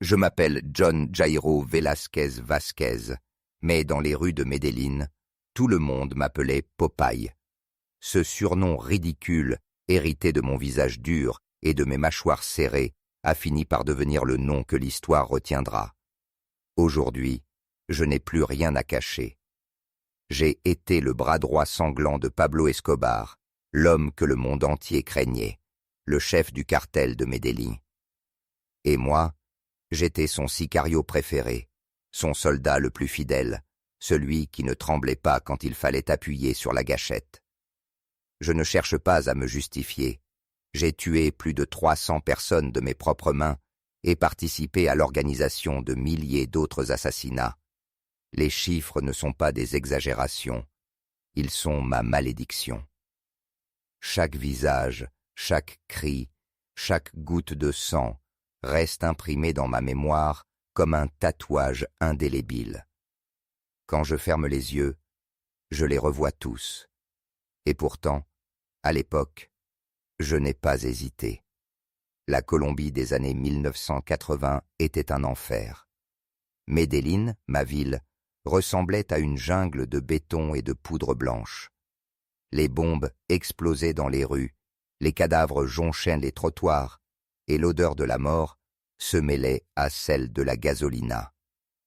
Je m'appelle John Jairo Velázquez Vázquez, mais dans les rues de Medellín, tout le monde m'appelait Popeye. Ce surnom ridicule, hérité de mon visage dur et de mes mâchoires serrées, a fini par devenir le nom que l'histoire retiendra. Aujourd'hui, je n'ai plus rien à cacher. J'ai été le bras droit sanglant de Pablo Escobar, l'homme que le monde entier craignait, le chef du cartel de Medellín. Et moi, j'étais son sicario préféré, son soldat le plus fidèle, celui qui ne tremblait pas quand il fallait appuyer sur la gâchette. Je ne cherche pas à me justifier. J'ai tué plus de 300 personnes de mes propres mains et participé à l'organisation de milliers d'autres assassinats. Les chiffres ne sont pas des exagérations, ils sont ma malédiction. Chaque visage, chaque cri, chaque goutte de sang reste imprimé dans ma mémoire comme un tatouage indélébile. Quand je ferme les yeux, je les revois tous. Et pourtant, à l'époque, je n'ai pas hésité. La Colombie des années 1980 était un enfer. Medellín, ma ville, ressemblait à une jungle de béton et de poudre blanche. Les bombes explosaient dans les rues, les cadavres jonchaient les trottoirs, et l'odeur de la mort se mêlait à celle de la gasolina.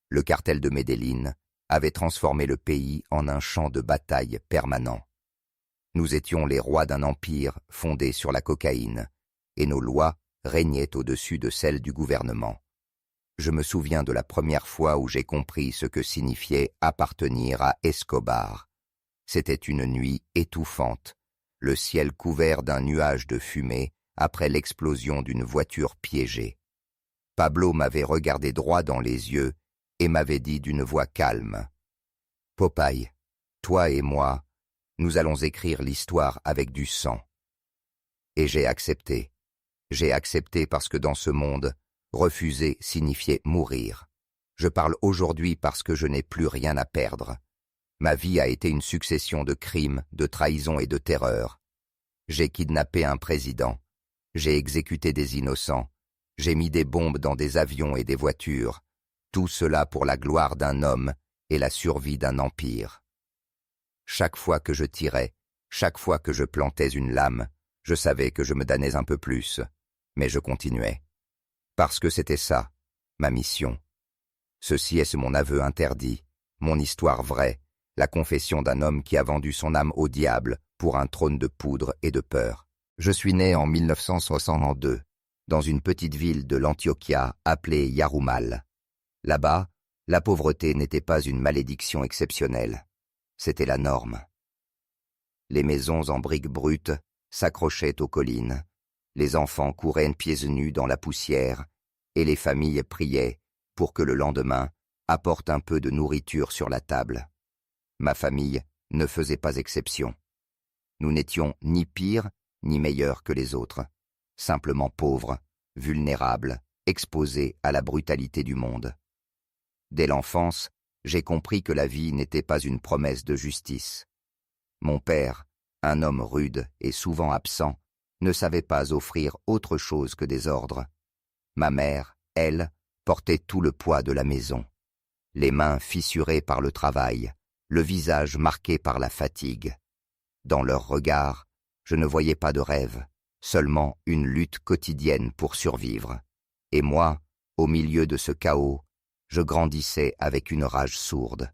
Le cartel de Medellín avait transformé le pays en un champ de bataille permanent. Nous étions les rois d'un empire fondé sur la cocaïne, et nos lois régnaient au-dessus de celles du gouvernement. Je me souviens de la première fois où j'ai compris ce que signifiait appartenir à Escobar. C'était une nuit étouffante, le ciel couvert d'un nuage de fumée après l'explosion d'une voiture piégée. Pablo m'avait regardé droit dans les yeux et m'avait dit d'une voix calme « Popeye, toi et moi, nous allons écrire l'histoire avec du sang. » Et j'ai accepté. J'ai accepté parce que dans ce monde, refuser signifiait mourir. Je parle aujourd'hui parce que je n'ai plus rien à perdre. Ma vie a été une succession de crimes, de trahisons et de terreurs. J'ai kidnappé un président. J'ai exécuté des innocents. J'ai mis des bombes dans des avions et des voitures. Tout cela pour la gloire d'un homme et la survie d'un empire. Chaque fois que je tirais, chaque fois que je plantais une lame, je savais que je me damnais un peu plus, mais je continuais. Parce que c'était ça, ma mission. Ceci est mon aveu interdit, mon histoire vraie, la confession d'un homme qui a vendu son âme au diable pour un trône de poudre et de peur. Je suis né en 1962, dans une petite ville de l'Antioquia appelée Yarumal. Là-bas, la pauvreté n'était pas une malédiction exceptionnelle, c'était la norme. Les maisons en briques brutes s'accrochaient aux collines, les enfants couraient pieds nus dans la poussière, et les familles priaient pour que le lendemain apporte un peu de nourriture sur la table. Ma famille ne faisait pas exception. Nous n'étions ni pires ni meilleurs que les autres, simplement pauvres, vulnérables, exposés à la brutalité du monde. Dès l'enfance, j'ai compris que la vie n'était pas une promesse de justice. Mon père, un homme rude et souvent absent, ne savait pas offrir autre chose que des ordres. Ma mère, elle, portait tout le poids de la maison. Les mains fissurées par le travail, le visage marqué par la fatigue. Dans leurs regards, je ne voyais pas de rêve, seulement une lutte quotidienne pour survivre. Et moi, au milieu de ce chaos, je grandissais avec une rage sourde.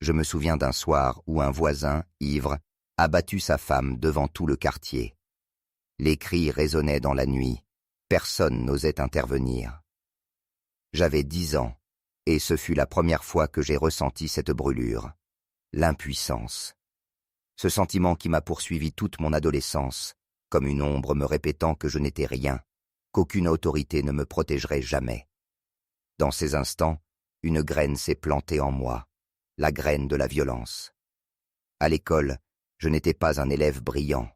Je me souviens d'un soir où un voisin, ivre, a battu sa femme devant tout le quartier. Les cris résonnaient dans la nuit, personne n'osait intervenir. J'avais 10 ans, et ce fut la première fois que j'ai ressenti cette brûlure, l'impuissance. Ce sentiment qui m'a poursuivi toute mon adolescence, comme une ombre me répétant que je n'étais rien, qu'aucune autorité ne me protégerait jamais. Dans ces instants, une graine s'est plantée en moi, la graine de la violence. À l'école, je n'étais pas un élève brillant.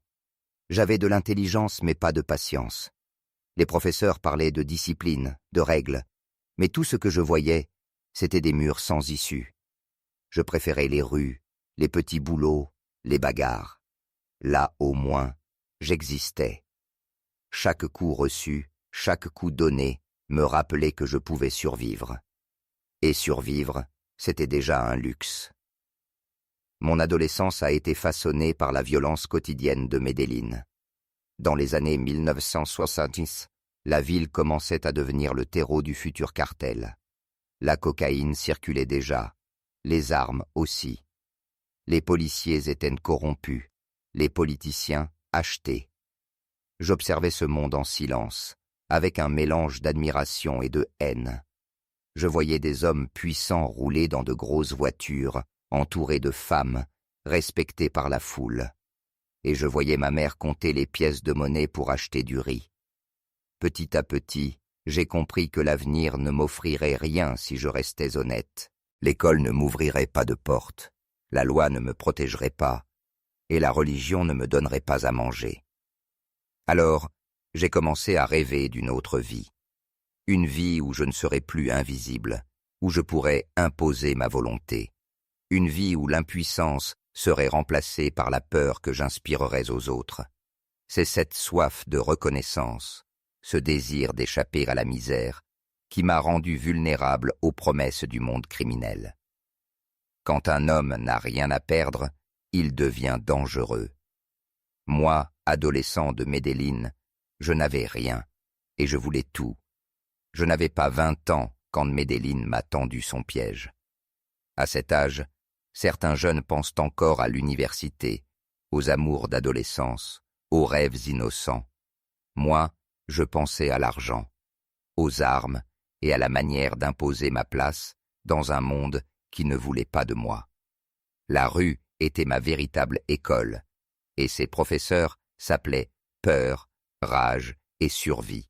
J'avais de l'intelligence mais pas de patience. Les professeurs parlaient de discipline, de règles, mais tout ce que je voyais, c'était des murs sans issue. Je préférais les rues, les petits boulots, les bagarres. Là, au moins, j'existais. Chaque coup reçu, chaque coup donné, me rappelait que je pouvais survivre. Et survivre, c'était déjà un luxe. Mon adolescence a été façonnée par la violence quotidienne de Medellín. Dans les années 1970, la ville commençait à devenir le terreau du futur cartel. La cocaïne circulait déjà, les armes aussi. Les policiers étaient corrompus, les politiciens achetés. J'observais ce monde en silence, avec un mélange d'admiration et de haine. Je voyais des hommes puissants rouler dans de grosses voitures, entourés de femmes, respectés par la foule. Et je voyais ma mère compter les pièces de monnaie pour acheter du riz. Petit à petit, j'ai compris que l'avenir ne m'offrirait rien si je restais honnête. L'école ne m'ouvrirait pas de porte, la loi ne me protégerait pas, et la religion ne me donnerait pas à manger. Alors, j'ai commencé à rêver d'une autre vie. Une vie où je ne serais plus invisible, où je pourrais imposer ma volonté. Une vie où l'impuissance serait remplacée par la peur que j'inspirerais aux autres. C'est cette soif de reconnaissance, ce désir d'échapper à la misère, qui m'a rendu vulnérable aux promesses du monde criminel. Quand un homme n'a rien à perdre, il devient dangereux. Moi, adolescent de Medellín, je n'avais rien, et je voulais tout. Je n'avais pas 20 ans quand Medellín m'a tendu son piège. À cet âge, certains jeunes pensent encore à l'université, aux amours d'adolescence, aux rêves innocents. Moi, je pensais à l'argent, aux armes et à la manière d'imposer ma place dans un monde qui ne voulait pas de moi. La rue était ma véritable école, et ses professeurs s'appelaient peur, rage et survie.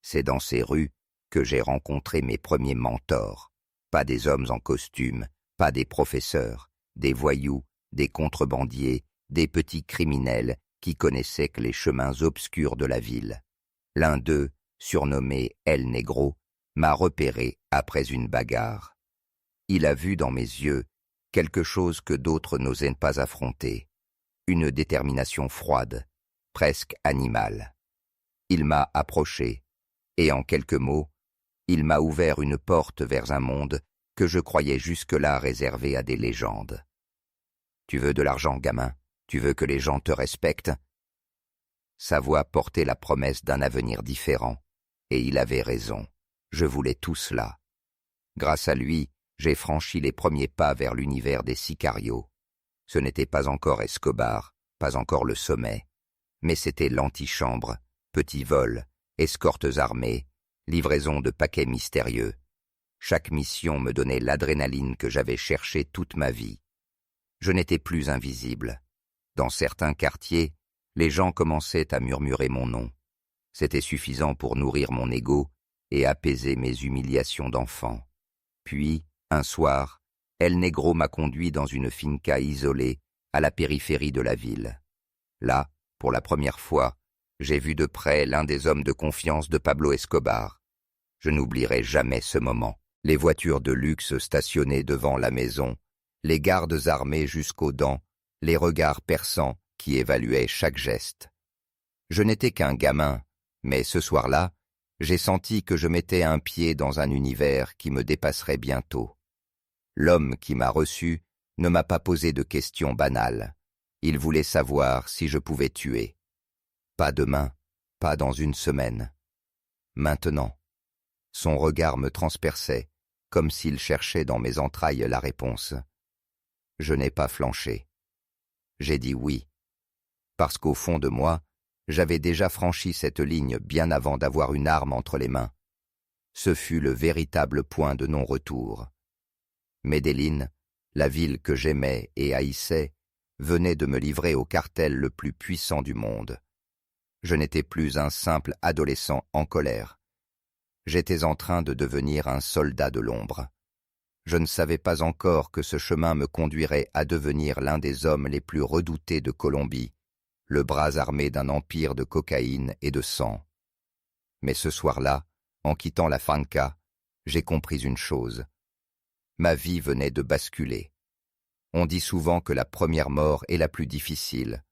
C'est dans ces rues que j'ai rencontré mes premiers mentors, pas des hommes en costume, pas des professeurs, des voyous, des contrebandiers, des petits criminels qui connaissaient que les chemins obscurs de la ville. L'un d'eux, surnommé El Negro, m'a repéré après une bagarre. Il a vu dans mes yeux quelque chose que d'autres n'osaient pas affronter, une détermination froide, presque animale. Il m'a approché, et en quelques mots, il m'a ouvert une porte vers un monde que je croyais jusque-là réservé à des légendes. Tu veux de l'argent, gamin? Tu veux que les gens te respectent? Sa voix portait la promesse d'un avenir différent, et il avait raison. Je voulais tout cela. Grâce à lui, j'ai franchi les premiers pas vers l'univers des sicarios. Ce n'était pas encore Escobar, pas encore le sommet, mais c'était l'antichambre, petits vols, escortes armées, livraison de paquets mystérieux. Chaque mission me donnait l'adrénaline que j'avais cherchée toute ma vie. Je n'étais plus invisible. Dans certains quartiers, les gens commençaient à murmurer mon nom. C'était suffisant pour nourrir mon ego et apaiser mes humiliations d'enfant. Puis, un soir, El Negro m'a conduit dans une finca isolée, à la périphérie de la ville. Là, pour la première fois, j'ai vu de près l'un des hommes de confiance de Pablo Escobar. Je n'oublierai jamais ce moment. Les voitures de luxe stationnées devant la maison, les gardes armés jusqu'aux dents, les regards perçants qui évaluaient chaque geste. Je n'étais qu'un gamin, mais ce soir-là, j'ai senti que je mettais un pied dans un univers qui me dépasserait bientôt. L'homme qui m'a reçu ne m'a pas posé de questions banales. Il voulait savoir si je pouvais tuer. Pas demain, pas dans une semaine. Maintenant. Son regard me transperçait, comme s'il cherchait dans mes entrailles la réponse. Je n'ai pas flanché. J'ai dit oui, parce qu'au fond de moi, j'avais déjà franchi cette ligne bien avant d'avoir une arme entre les mains. Ce fut le véritable point de non-retour. Medellín, la ville que j'aimais et haïssais, venait de me livrer au cartel le plus puissant du monde. Je n'étais plus un simple adolescent en colère. J'étais en train de devenir un soldat de l'ombre. Je ne savais pas encore que ce chemin me conduirait à devenir l'un des hommes les plus redoutés de Colombie, le bras armé d'un empire de cocaïne et de sang. Mais ce soir-là, en quittant la finca, j'ai compris une chose. Ma vie venait de basculer. On dit souvent que la première mort est la plus difficile.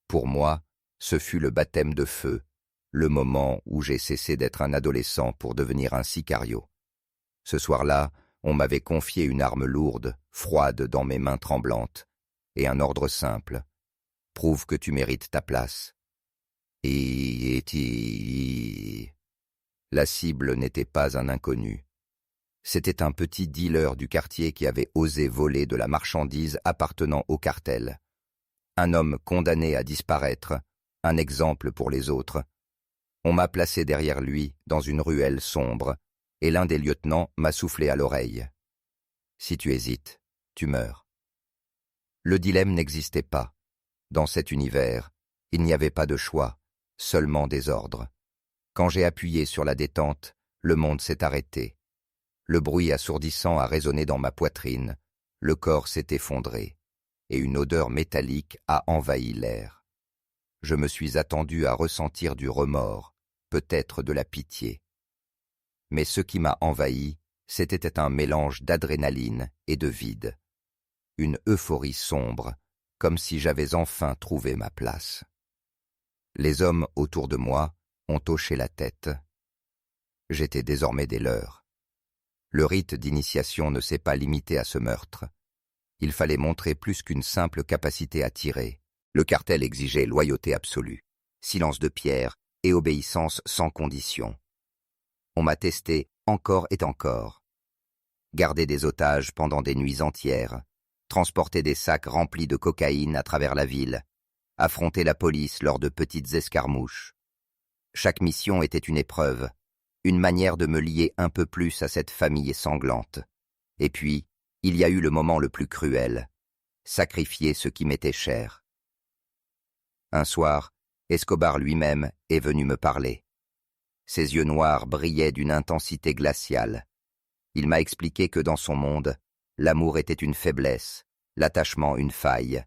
Pour moi, ce fut le baptême de feu, le moment où j'ai cessé d'être un adolescent pour devenir un sicario. Ce soir-là, on m'avait confié une arme lourde, froide dans mes mains tremblantes, et un ordre simple. Prouve que tu mérites ta place. La cible n'était pas un inconnu. C'était un petit dealer du quartier qui avait osé voler de la marchandise appartenant au cartel. Un homme condamné à disparaître, un exemple pour les autres. On m'a placé derrière lui, dans une ruelle sombre, et l'un des lieutenants m'a soufflé à l'oreille. Si tu hésites, tu meurs. Le dilemme n'existait pas. Dans cet univers, il n'y avait pas de choix, seulement des ordres. Quand j'ai appuyé sur la détente, le monde s'est arrêté. Le bruit assourdissant a résonné dans ma poitrine, le corps s'est effondré, et une odeur métallique a envahi l'air. Je me suis attendu à ressentir du remords, peut-être de la pitié. Mais ce qui m'a envahi, c'était un mélange d'adrénaline et de vide. Une euphorie sombre, comme si j'avais enfin trouvé ma place. Les hommes autour de moi ont hoché la tête. J'étais désormais des leurs. Le rite d'initiation ne s'est pas limité à ce meurtre. Il fallait montrer plus qu'une simple capacité à tirer. Le cartel exigeait loyauté absolue, silence de pierre et obéissance sans condition. On m'a testé encore et encore. Garder des otages pendant des nuits entières, transporter des sacs remplis de cocaïne à travers la ville, affronter la police lors de petites escarmouches. Chaque mission était une épreuve, une manière de me lier un peu plus à cette famille sanglante. Et puis, il y a eu le moment le plus cruel, sacrifier ce qui m'était cher. Un soir, Escobar lui-même est venu me parler. Ses yeux noirs brillaient d'une intensité glaciale. Il m'a expliqué que dans son monde, l'amour était une faiblesse, l'attachement une faille.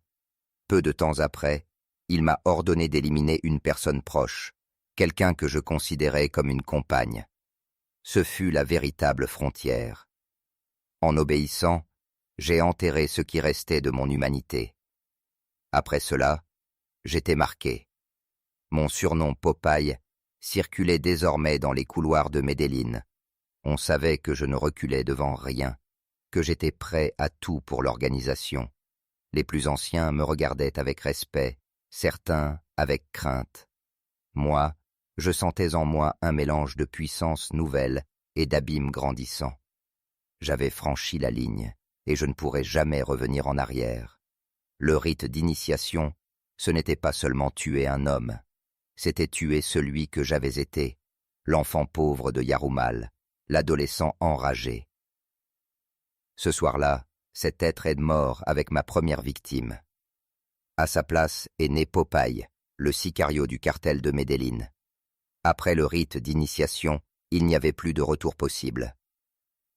Peu de temps après, il m'a ordonné d'éliminer une personne proche, quelqu'un que je considérais comme une compagne. Ce fut la véritable frontière. En obéissant, j'ai enterré ce qui restait de mon humanité. Après cela, j'étais marqué. Mon surnom Popeye circulait désormais dans les couloirs de Medellín. On savait que je ne reculais devant rien, que j'étais prêt à tout pour l'organisation. Les plus anciens me regardaient avec respect, certains avec crainte. Moi, je sentais en moi un mélange de puissance nouvelle et d'abîme grandissant. J'avais franchi la ligne, et je ne pourrais jamais revenir en arrière. Le rite d'initiation, ce n'était pas seulement tuer un homme, c'était tuer celui que j'avais été, l'enfant pauvre de Yarumal, l'adolescent enragé. Ce soir-là, cet être est mort avec ma première victime. À sa place est né Popeye, le sicario du cartel de Medellín. Après le rite d'initiation, il n'y avait plus de retour possible.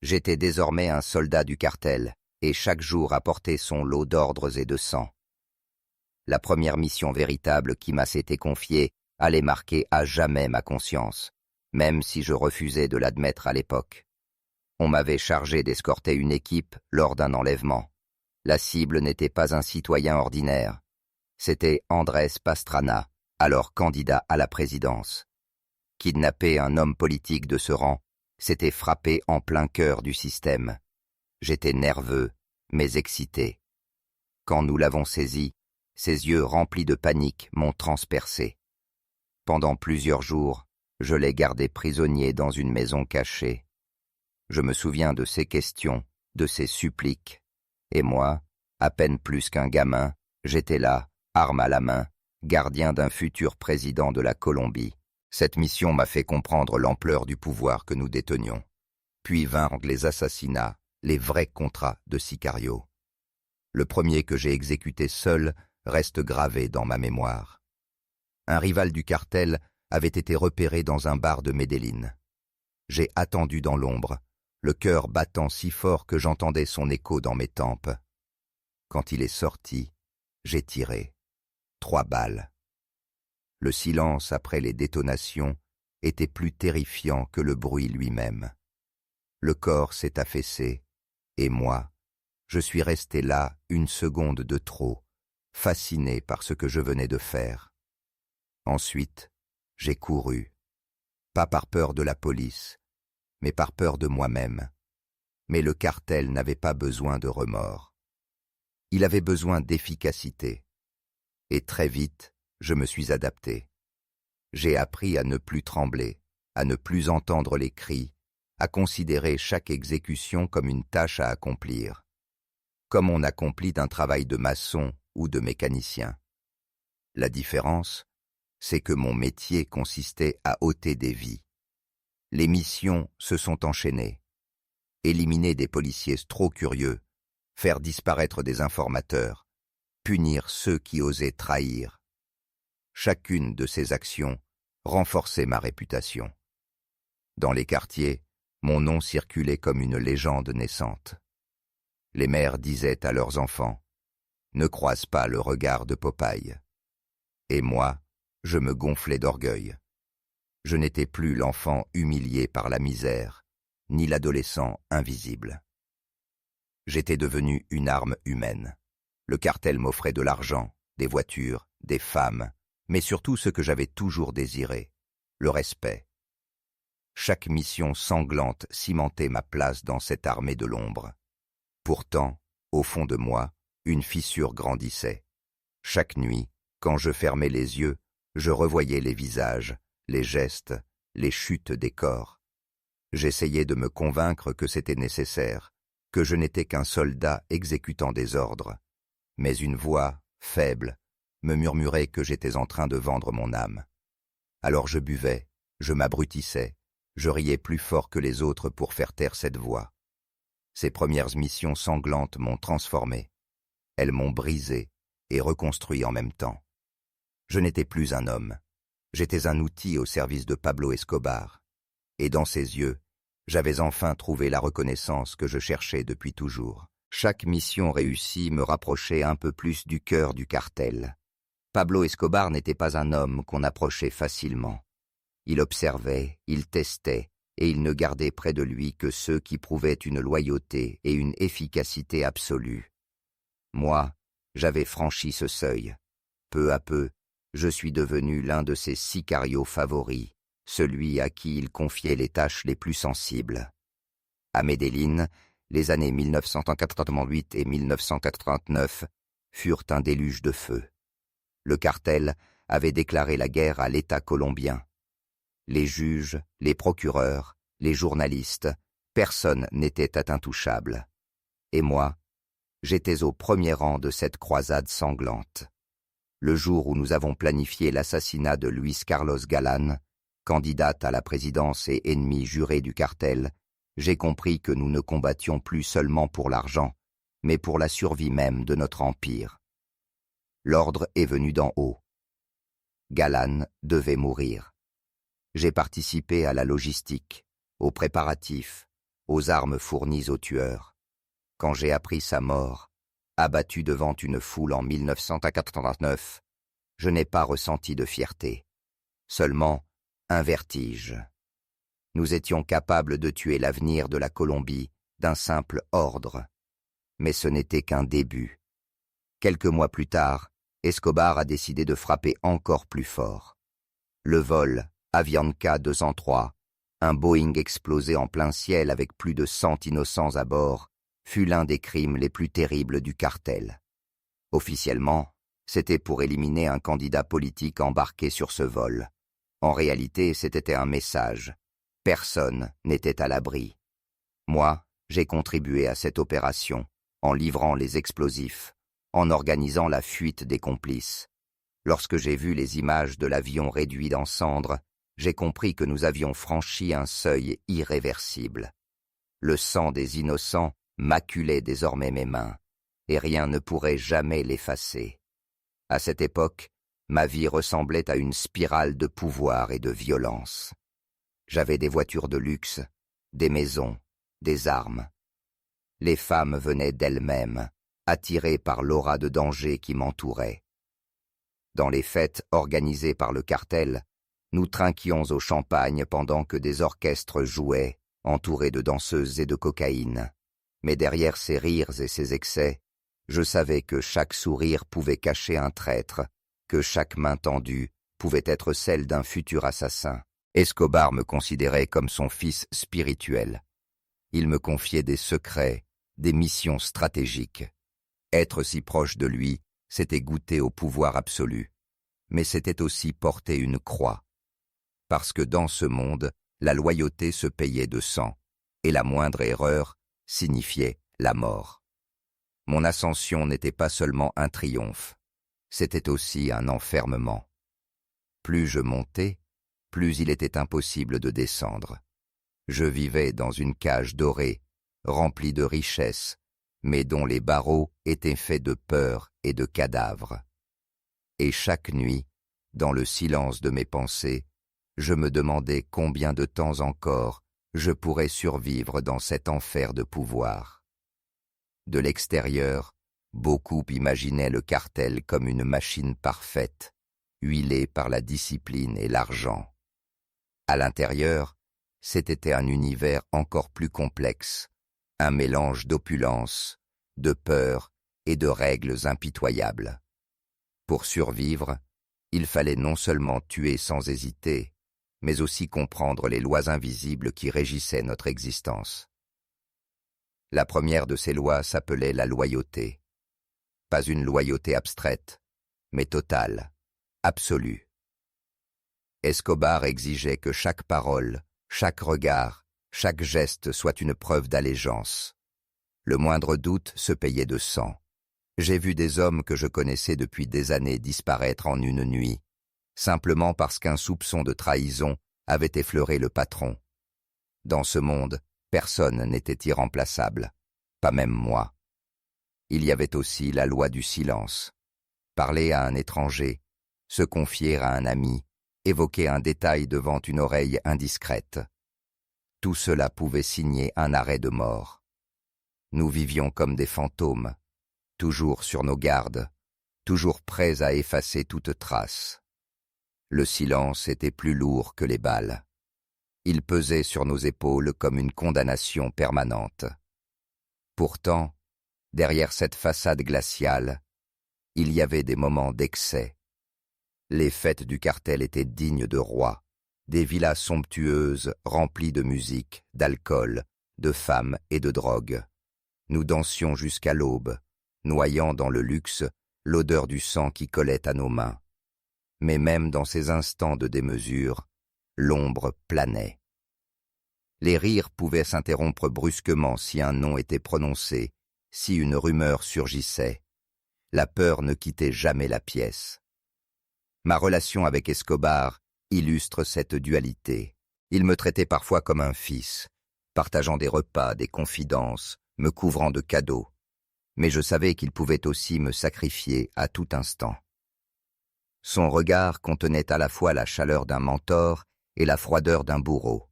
J'étais désormais un soldat du cartel, et chaque jour apportait son lot d'ordres et de sang. La première mission véritable qui m'a été confiée allait marquer à jamais ma conscience, même si je refusais de l'admettre à l'époque. On m'avait chargé d'escorter une équipe lors d'un enlèvement. La cible n'était pas un citoyen ordinaire. C'était Andrés Pastrana, alors candidat à la présidence. Kidnapper un homme politique de ce rang, c'était frapper en plein cœur du système. J'étais nerveux, mais excité. Quand nous l'avons saisi, ses yeux remplis de panique m'ont transpercé. Pendant plusieurs jours, je l'ai gardé prisonnier dans une maison cachée. Je me souviens de ses questions, de ses suppliques. Et moi, à peine plus qu'un gamin, j'étais là, arme à la main, gardien d'un futur président de la Colombie. Cette mission m'a fait comprendre l'ampleur du pouvoir que nous détenions. Puis vinrent les assassinats, les vrais contrats de Sicario. Le premier que j'ai exécuté seul reste gravé dans ma mémoire. Un rival du cartel avait été repéré dans un bar de Medellín. J'ai attendu dans l'ombre, le cœur battant si fort que j'entendais son écho dans mes tempes. Quand il est sorti, j'ai tiré. 3 balles. Le silence après les détonations était plus terrifiant que le bruit lui-même. Le corps s'est affaissé, et moi, je suis resté là une seconde de trop, fasciné par ce que je venais de faire. Ensuite, J'ai couru, pas par peur de la police, mais par peur de moi-même. Mais le cartel n'avait pas besoin de remords. Il avait besoin d'efficacité. Et très vite, je me suis adapté. J'ai appris à ne plus trembler, à ne plus entendre les cris, à considérer chaque exécution comme une tâche à accomplir, comme on accomplit un travail de maçon ou de mécanicien. La différence, c'est que mon métier consistait à ôter des vies. Les missions se sont enchaînées. Éliminer des policiers trop curieux, faire disparaître des informateurs, punir ceux qui osaient trahir. Chacune de ces actions renforçait ma réputation. Dans les quartiers, mon nom circulait comme une légende naissante. Les mères disaient à leurs enfants « Ne croise pas le regard de Popeye ». Et moi, je me gonflais d'orgueil. Je n'étais plus l'enfant humilié par la misère, ni l'adolescent invisible. J'étais devenu une arme humaine. Le cartel m'offrait de l'argent, des voitures, des femmes, mais surtout ce que j'avais toujours désiré, le respect. Chaque mission sanglante cimentait ma place dans cette armée de l'ombre. Pourtant, au fond de moi, une fissure grandissait. Chaque nuit, quand je fermais les yeux, je revoyais les visages, les gestes, les chutes des corps. J'essayais de me convaincre que c'était nécessaire, que je n'étais qu'un soldat exécutant des ordres. Mais une voix, faible, me murmurait que j'étais en train de vendre mon âme. Alors je buvais, je m'abrutissais, je riais plus fort que les autres pour faire taire cette voix. Ces premières missions sanglantes m'ont transformé. Elles m'ont brisé et reconstruit en même temps. Je n'étais plus un homme. J'étais un outil au service de Pablo Escobar. Et dans ses yeux, j'avais enfin trouvé la reconnaissance que je cherchais depuis toujours. Chaque mission réussie me rapprochait un peu plus du cœur du cartel. Pablo Escobar n'était pas un homme qu'on approchait facilement. Il observait, il testait, et il ne gardait près de lui que ceux qui prouvaient une loyauté et une efficacité absolue. Moi, j'avais franchi ce seuil. Peu à peu, je suis devenu l'un de ses sicarios favoris, celui à qui il confiait les tâches les plus sensibles. À Medellín, les années 1988 et 1989 furent un déluge de feu. Le cartel avait déclaré la guerre à l'État colombien. Les juges, les procureurs, les journalistes, personne n'était intouchable. Et moi, j'étais au premier rang de cette croisade sanglante. Le jour où nous avons planifié l'assassinat de Luis Carlos Galán, candidate à la présidence et ennemi juré du cartel, j'ai compris que nous ne combattions plus seulement pour l'argent, mais pour la survie même de notre empire. L'ordre est venu d'en haut. Galán devait mourir. J'ai participé à la logistique, aux préparatifs, aux armes fournies aux tueurs. Quand j'ai appris sa mort, abattu devant une foule en 1989, je n'ai pas ressenti de fierté, seulement un vertige. Nous étions capables de tuer l'avenir de la Colombie d'un simple ordre. Mais ce n'était qu'un début. Quelques mois plus tard, Escobar a décidé de frapper encore plus fort. Le vol Avianca 203, un Boeing explosé en plein ciel avec plus de 100 innocents à bord, fut l'un des crimes les plus terribles du cartel. Officiellement, c'était pour éliminer un candidat politique embarqué sur ce vol. En réalité, c'était un message. Personne n'était à l'abri. Moi, j'ai contribué à cette opération, en livrant les explosifs, en organisant la fuite des complices. Lorsque j'ai vu les images de l'avion réduit en cendres, j'ai compris que nous avions franchi un seuil irréversible. Le sang des innocents maculait désormais mes mains, et rien ne pourrait jamais l'effacer. À cette époque, ma vie ressemblait à une spirale de pouvoir et de violence. J'avais des voitures de luxe, des maisons, des armes. Les femmes venaient d'elles-mêmes, attirées par l'aura de danger qui m'entourait. Dans les fêtes organisées par le cartel, nous trinquions au champagne pendant que des orchestres jouaient, entourés de danseuses et de cocaïne. Mais derrière ces rires et ces excès, je savais que chaque sourire pouvait cacher un traître, que chaque main tendue pouvait être celle d'un futur assassin. Escobar me considérait comme son fils spirituel. Il me confiait des secrets, des missions stratégiques. Être si proche de lui, c'était goûter au pouvoir absolu. Mais c'était aussi porter une croix. Parce que dans ce monde, la loyauté se payait de sang, et la moindre erreur signifiait la mort. Mon ascension n'était pas seulement un triomphe, c'était aussi un enfermement. Plus je montais, plus il était impossible de descendre. Je vivais dans une cage dorée, remplie de richesses, mais dont les barreaux étaient faits de peur et de cadavres. Et chaque nuit, dans le silence de mes pensées, je me demandais combien de temps encore je pourrais survivre dans cet enfer de pouvoir. De l'extérieur, beaucoup imaginaient le cartel comme une machine parfaite, huilée par la discipline et l'argent. À l'intérieur, c'était un univers encore plus complexe, un mélange d'opulence, de peur et de règles impitoyables. Pour survivre, il fallait non seulement tuer sans hésiter, mais aussi comprendre les lois invisibles qui régissaient notre existence. La première de ces lois s'appelait la loyauté. Pas une loyauté abstraite, mais totale, absolue. Escobar exigeait que chaque parole, chaque regard, chaque geste soit une preuve d'allégeance. Le moindre doute se payait de sang. J'ai vu des hommes que je connaissais depuis des années disparaître en une nuit, simplement parce qu'un soupçon de trahison avait effleuré le patron. Dans ce monde, personne n'était irremplaçable, pas même moi. Il y avait aussi la loi du silence. Parler à un étranger, se confier à un ami, évoquer un détail devant une oreille indiscrète. Tout cela pouvait signer un arrêt de mort. Nous vivions comme des fantômes, toujours sur nos gardes, toujours prêts à effacer toute trace. Le silence était plus lourd que les balles. Il pesait sur nos épaules comme une condamnation permanente. Pourtant, derrière cette façade glaciale, il y avait des moments d'excès. Les fêtes du cartel étaient dignes de rois, des villas somptueuses remplies de musique, d'alcool, de femmes et de drogue. Nous dansions jusqu'à l'aube, noyant dans le luxe l'odeur du sang qui collait à nos mains. Mais même dans ces instants de démesure, l'ombre planait. Les rires pouvaient s'interrompre brusquement si un nom était prononcé, si une rumeur surgissait. La peur ne quittait jamais la pièce. Ma relation avec Escobar illustre cette dualité. Il me traitait parfois comme un fils, partageant des repas, des confidences, me couvrant de cadeaux. Mais je savais qu'il pouvait aussi me sacrifier à tout instant. Son regard contenait à la fois la chaleur d'un mentor et la froideur d'un bourreau.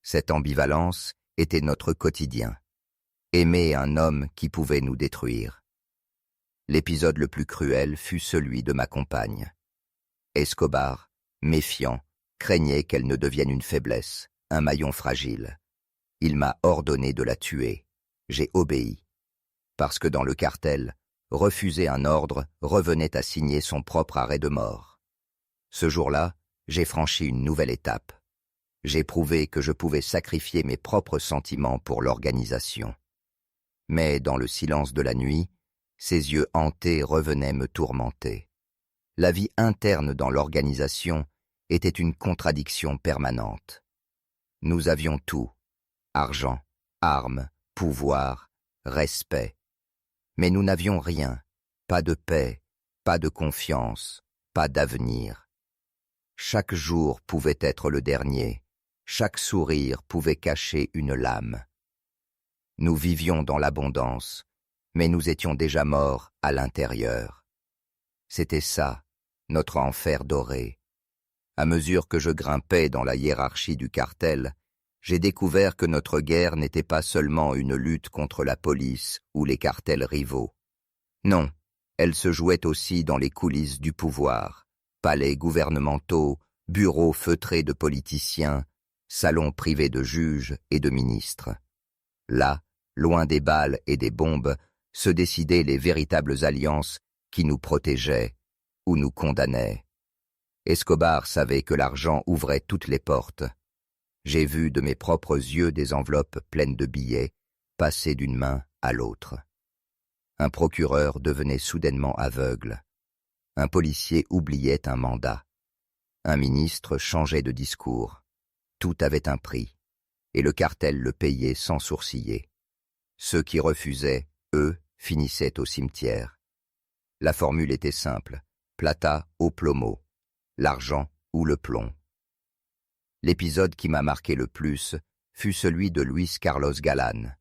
Cette ambivalence était notre quotidien. Aimer un homme qui pouvait nous détruire. L'épisode le plus cruel fut celui de ma compagne. Escobar, méfiant, craignait qu'elle ne devienne une faiblesse, un maillon fragile. Il m'a ordonné de la tuer. J'ai obéi. Parce que dans le cartel, refuser un ordre revenait à signer son propre arrêt de mort. Ce jour-là, j'ai franchi une nouvelle étape. J'ai prouvé que je pouvais sacrifier mes propres sentiments pour l'organisation. Mais dans le silence de la nuit, ses yeux hantés revenaient me tourmenter. La vie interne dans l'organisation était une contradiction permanente. Nous avions tout, argent, armes, pouvoir, respect. Mais nous n'avions rien, pas de paix, pas de confiance, pas d'avenir. Chaque jour pouvait être le dernier, chaque sourire pouvait cacher une lame. Nous vivions dans l'abondance, mais nous étions déjà morts à l'intérieur. C'était ça, notre enfer doré. À mesure que je grimpais dans la hiérarchie du cartel, j'ai découvert que notre guerre n'était pas seulement une lutte contre la police ou les cartels rivaux. Non, elle se jouait aussi dans les coulisses du pouvoir, palais gouvernementaux, bureaux feutrés de politiciens, salons privés de juges et de ministres. Là, loin des balles et des bombes, se décidaient les véritables alliances qui nous protégeaient ou nous condamnaient. Escobar savait que l'argent ouvrait toutes les portes. J'ai vu de mes propres yeux des enveloppes pleines de billets passer d'une main à l'autre. Un procureur devenait soudainement aveugle. Un policier oubliait un mandat. Un ministre changeait de discours. Tout avait un prix, et le cartel le payait sans sourciller. Ceux qui refusaient, eux, finissaient au cimetière. La formule était simple, plata o plomo, l'argent ou le plomb. L'épisode qui m'a marqué le plus fut celui de Luis Carlos Galán.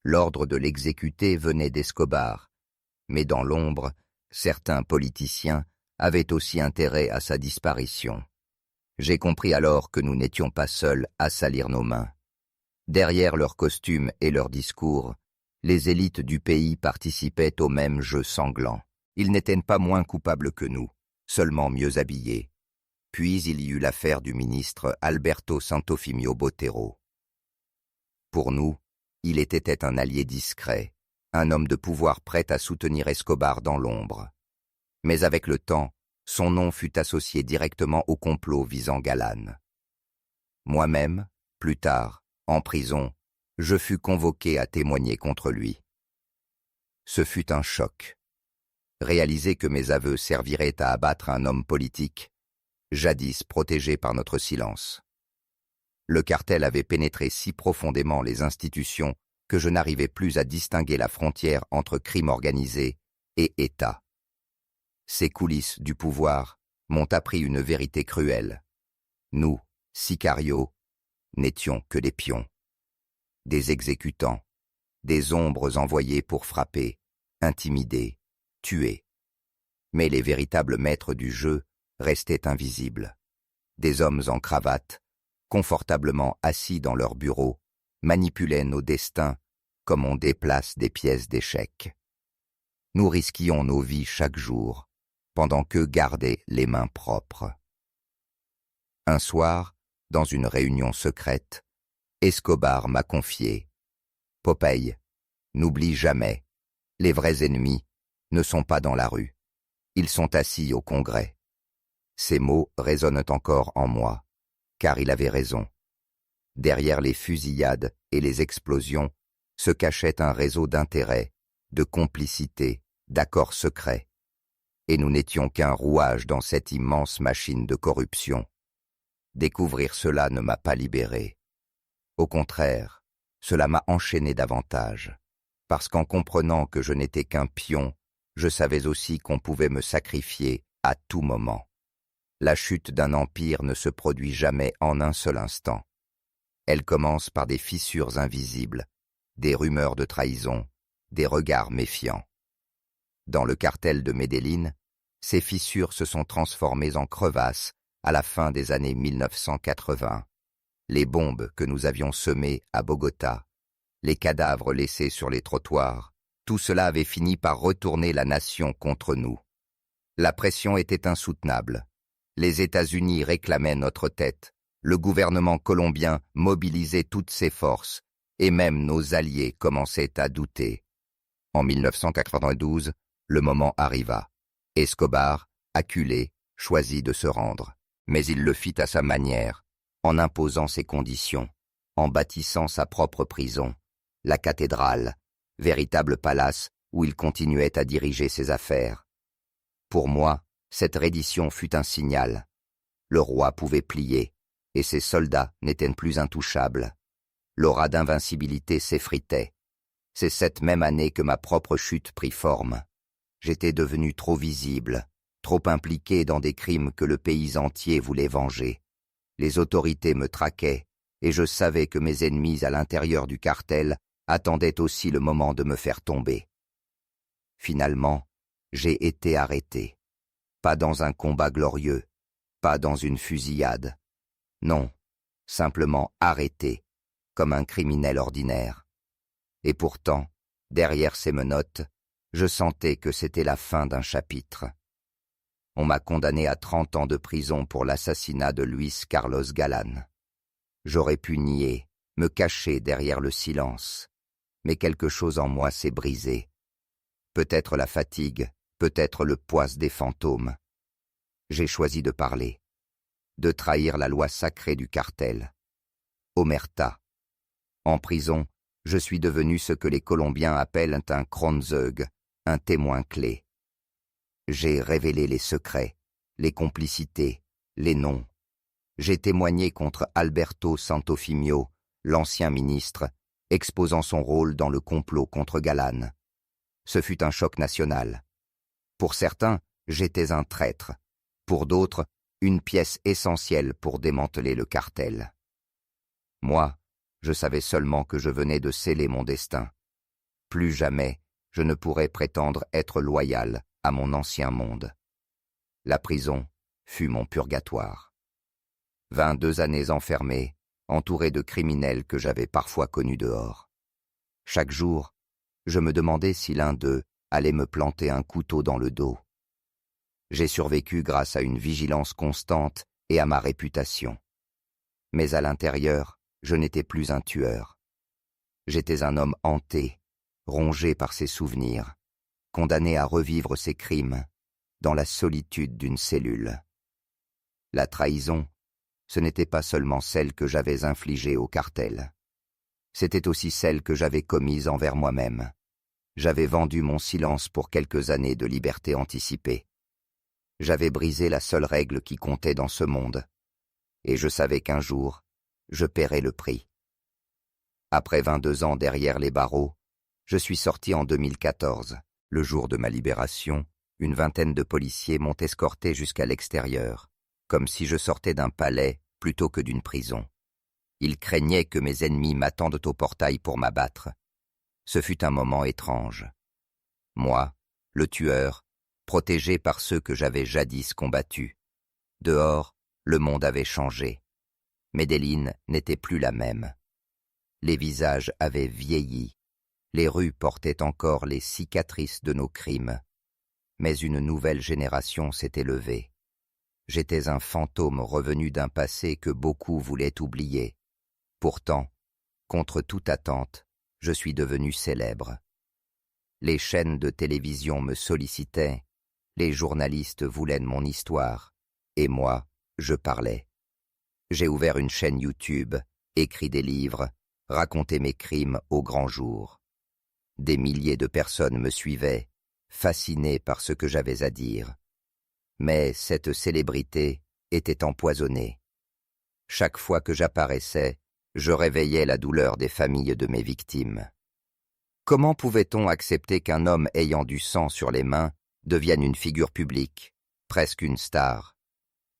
L'ordre de l'exécuter venait d'Escobar, mais dans l'ombre, certains politiciens avaient aussi intérêt à sa disparition. J'ai compris alors que nous n'étions pas seuls à salir nos mains. Derrière leurs costumes et leurs discours, les élites du pays participaient au même jeu sanglant. Ils n'étaient pas moins coupables que nous, seulement mieux habillés. Puis il y eut l'affaire du ministre Alberto Santofimio Botero. Pour nous, il était un allié discret, un homme de pouvoir prêt à soutenir Escobar dans l'ombre. Mais avec le temps, son nom fut associé directement au complot visant Galán. Moi-même, plus tard, en prison, je fus convoqué à témoigner contre lui. Ce fut un choc. Réaliser que mes aveux serviraient à abattre un homme politique, jadis protégé par notre silence. Le cartel avait pénétré si profondément les institutions que je n'arrivais plus à distinguer la frontière entre crime organisé et État. Ces coulisses du pouvoir m'ont appris une vérité cruelle. Nous, sicarios, n'étions que des pions, des exécutants, des ombres envoyées pour frapper, intimider, tuer. Mais les véritables maîtres du jeu restaient invisibles. Des hommes en cravate, confortablement assis dans leur bureau, manipulaient nos destins comme on déplace des pièces d'échecs. Nous risquions nos vies chaque jour, pendant qu'eux gardaient les mains propres. Un soir, dans une réunion secrète, Escobar m'a confié « Popeye, n'oublie jamais, les vrais ennemis ne sont pas dans la rue, ils sont assis au Congrès. » Ces mots résonnent encore en moi, car il avait raison. Derrière les fusillades et les explosions se cachait un réseau d'intérêts, de complicité, d'accords secrets. Et nous n'étions qu'un rouage dans cette immense machine de corruption. Découvrir cela ne m'a pas libéré. Au contraire, cela m'a enchaîné davantage, parce qu'en comprenant que je n'étais qu'un pion, je savais aussi qu'on pouvait me sacrifier à tout moment. La chute d'un empire ne se produit jamais en un seul instant. Elle commence par des fissures invisibles, des rumeurs de trahison, des regards méfiants. Dans le cartel de Medellín, ces fissures se sont transformées en crevasses à la fin des années 1980. Les bombes que nous avions semées à Bogota, les cadavres laissés sur les trottoirs, tout cela avait fini par retourner la nation contre nous. La pression était insoutenable. Les États-Unis réclamaient notre tête, le gouvernement colombien mobilisait toutes ses forces, et même nos alliés commençaient à douter. En 1992, le moment arriva. Escobar, acculé, choisit de se rendre. Mais il le fit à sa manière, en imposant ses conditions, en bâtissant sa propre prison, la cathédrale, véritable palace où il continuait à diriger ses affaires. Pour moi, cette reddition fut un signal. Le roi pouvait plier, et ses soldats n'étaient plus intouchables. L'aura d'invincibilité s'effritait. C'est cette même année que ma propre chute prit forme. J'étais devenu trop visible, trop impliqué dans des crimes que le pays entier voulait venger. Les autorités me traquaient, et je savais que mes ennemis à l'intérieur du cartel attendaient aussi le moment de me faire tomber. Finalement, j'ai été arrêté. Pas dans un combat glorieux, pas dans une fusillade. Non, simplement arrêté, comme un criminel ordinaire. Et pourtant, derrière ces menottes, je sentais que c'était la fin d'un chapitre. On m'a condamné à 30 ans de prison pour l'assassinat de Luis Carlos Galán. J'aurais pu nier, me cacher derrière le silence, mais quelque chose en moi s'est brisé. Peut-être la fatigue, peut-être le poids des fantômes. j'ai choisi de parler, de trahir la loi sacrée du cartel. Omerta. En prison, je suis devenu ce que les Colombiens appellent un Kronzeug, un témoin clé. J'ai révélé les secrets, les complicités, les noms. J'ai témoigné contre Alberto Santofimio, l'ancien ministre, exposant son rôle dans le complot contre Galan. Ce fut un choc national. Pour certains, j'étais un traître. Pour d'autres, une pièce essentielle pour démanteler le cartel. Moi, je savais seulement que je venais de sceller mon destin. Plus jamais, je ne pourrais prétendre être loyal à mon ancien monde. La prison fut mon purgatoire. 22 années enfermées, entouré de criminels que j'avais parfois connus dehors. Chaque jour, je me demandais si l'un d'eux allait me planter un couteau dans le dos. J'ai survécu grâce à une vigilance constante et à ma réputation. Mais à l'intérieur, je n'étais plus un tueur. J'étais un homme hanté, rongé par ses souvenirs, condamné à revivre ses crimes dans la solitude d'une cellule. La trahison, ce n'était pas seulement celle que j'avais infligée au cartel. C'était aussi celle que j'avais commise envers moi-même. J'avais vendu mon silence pour quelques années de liberté anticipée. J'avais brisé la seule règle qui comptait dans ce monde, et je savais qu'un jour, je paierais le prix. Après 22 ans derrière les barreaux, je suis sorti en 2014. Le jour de ma libération, une vingtaine de policiers m'ont escorté jusqu'à l'extérieur, comme si je sortais d'un palais plutôt que d'une prison. Ils craignaient que mes ennemis m'attendent au portail pour m'abattre. Ce fut un moment étrange. Moi, le tueur, protégé par ceux que j'avais jadis combattus. Dehors, le monde avait changé. Medellín n'était plus la même. Les visages avaient vieilli. Les rues portaient encore les cicatrices de nos crimes. Mais une nouvelle génération s'était levée. J'étais un fantôme revenu d'un passé que beaucoup voulaient oublier. Pourtant, contre toute attente, je suis devenu célèbre. Les chaînes de télévision me sollicitaient, les journalistes voulaient de mon histoire, et moi, je parlais. J'ai ouvert une chaîne YouTube, écrit des livres, raconté mes crimes au grand jour. Des milliers de personnes me suivaient, fascinées par ce que j'avais à dire. Mais cette célébrité était empoisonnée. Chaque fois que j'apparaissais, je réveillais la douleur des familles de mes victimes. Comment pouvait-on accepter qu'un homme ayant du sang sur les mains devienne une figure publique, presque une star?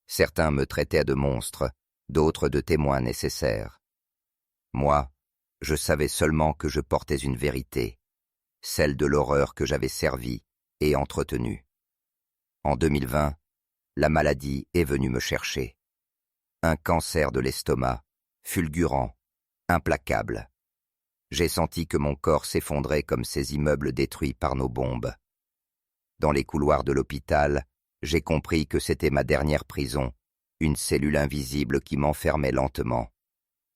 Certains me traitaient de monstre, d'autres de témoin nécessaire. Moi, je savais seulement que je portais une vérité, celle de l'horreur que j'avais servie et entretenue. En 2020, la maladie est venue me chercher. Un cancer de l'estomac, fulgurant, implacable. J'ai senti que mon corps s'effondrait comme ces immeubles détruits par nos bombes. Dans les couloirs de l'hôpital, j'ai compris que c'était ma dernière prison, une cellule invisible qui m'enfermait lentement.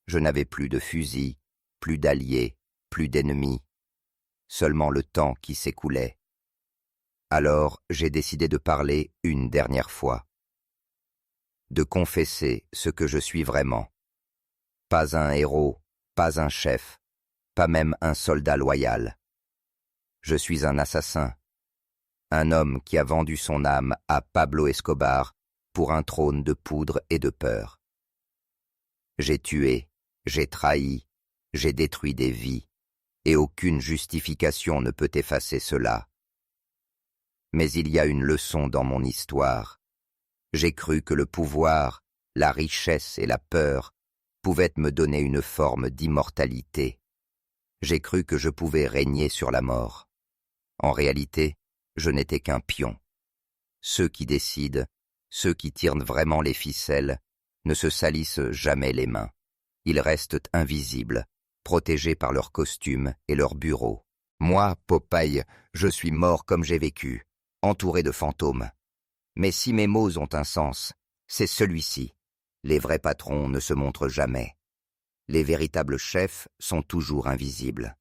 Je n'avais plus de fusil, plus d'alliés, plus d'ennemis. Seulement le temps qui s'écoulait. Alors j'ai décidé de parler une dernière fois. De confesser ce que je suis vraiment. Pas un héros, pas un chef, pas même un soldat loyal. Je suis un assassin. Un homme qui a vendu son âme à Pablo Escobar pour un trône de poudre et de peur. J'ai tué, j'ai trahi, j'ai détruit des vies, et aucune justification ne peut effacer cela. Mais il y a une leçon dans mon histoire. J'ai cru que le pouvoir, la richesse et la peur pouvaient me donner une forme d'immortalité. J'ai cru que je pouvais régner sur la mort. En réalité, je n'étais qu'un pion. Ceux qui décident, ceux qui tirent vraiment les ficelles, ne se salissent jamais les mains. Ils restent invisibles, protégés par leurs costumes et leurs bureaux. Moi, Popeye, je suis mort comme j'ai vécu, entouré de fantômes. Mais si mes mots ont un sens, c'est celui-ci. Les vrais patrons ne se montrent jamais. Les véritables chefs sont toujours invisibles.